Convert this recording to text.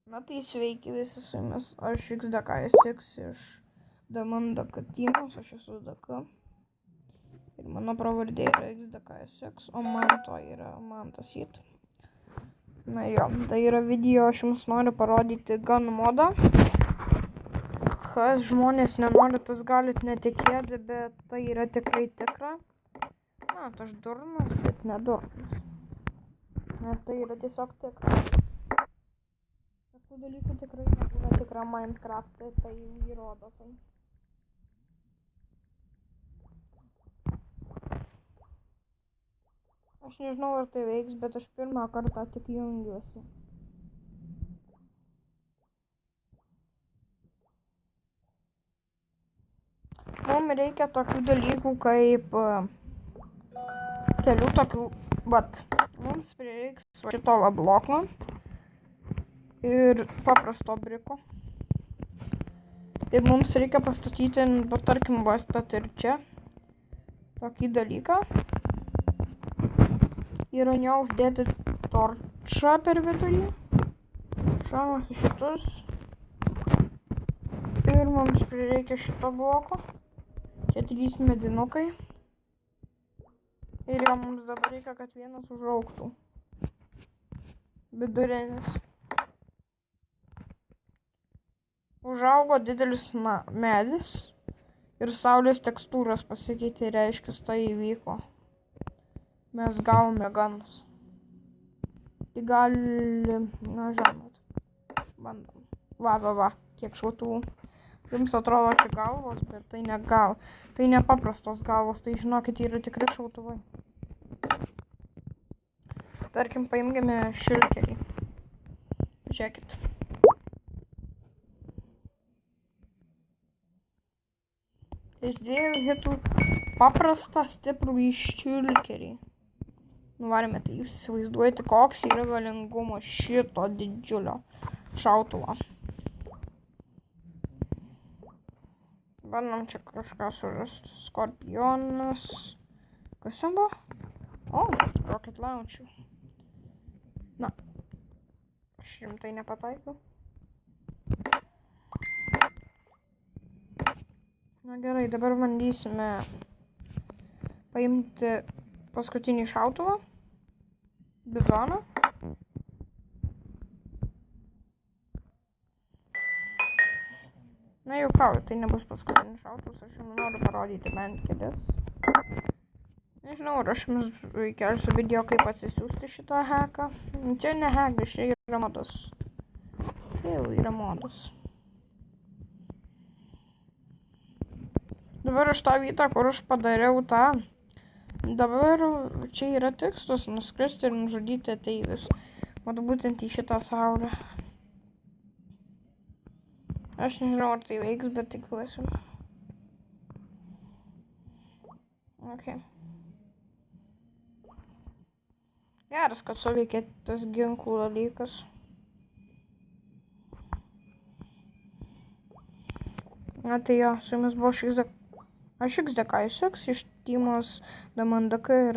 Na tai sveiki visi su jumis, aš XDK6 iš DMDK teamos, aš esu DK. Ir mano pravardė yra XDK6, o Manto yra Mantas It. Na jo, tai yra video, aš jums noriu parodyti gun modą. Kas žmonės nenori, tas galit netikėti, bet tai yra tikrai tikra. Na, aš durnas, bet ne durnas. Nes tai yra tiesiog tikra. Tokių dalykų tikrai nebūna tikra Minecraft'e, tai įrodo tai. Aš nežinau, ar tai veiks, bet aš pirmą kartą tik jungiuosi. Mums reikia tokių dalykų kaip kelių tokių, mums prireiks šito bloko ir paprasto briko. Ir mums reikia pastatyti, tarkim, pastatyti ir čia tokį dalyką. Ir ant jo uždėti torčą per vidurį. Šamas į šitus. Ir mums prireikia šito bloko. Čia 3 medinukai. Ir jo mums dabar reikia, kad vienas užaugtų. Vidurinis. Užaugo didelis medis. Ir saulės tekstūros pasikeitė, reiškia, tai įvyko. Mes gavome ganus. Tai gali, na žinot, bandom. Va, kiek šautuvų. Jums atrodo čia galvos, bet tai ne tai nepaprastos galvos, tai žinokit, yra tikrai šautuvai. Tarkim, paimkime šilkerį. Žiūrėkit. Iš 2 hitų paprastą stiprų į šilkerį. Nuvarėme, tai jūs įsivaizduojate, koks yra galingumo šito didžiulio šautuvo. Bandom čia kažką surasti. Skorpionas. Kas ten buvo? O, rocket launcher. Na, aš rimtai nepataikiau. Na gerai, dabar bandysime paimti paskutinį šautuvą. Bizoną. Na juokauju, tai nebus paskutinis šautuvas, aš jums noriu parodyti bent kelis. Nežinau, ar aš jums kelsiu video, kaip atsisiųsti šitą hacką. Čia ne hackas, čia yra modas. Tai jau yra modas. Dabar aš tą vietą, kur aš padariau tą. Dabar čia yra tikslas nuskristi ir nužudyti ateivius. Mat būtent į šitą saulę. Aš nežinau, ar tai veiks, bet tikiuosi. Ok. Geras, kad suveikė tas ginklų dalykas. Na tai jo, su jumis buvo aš XDK6 iš teamos DMDK ir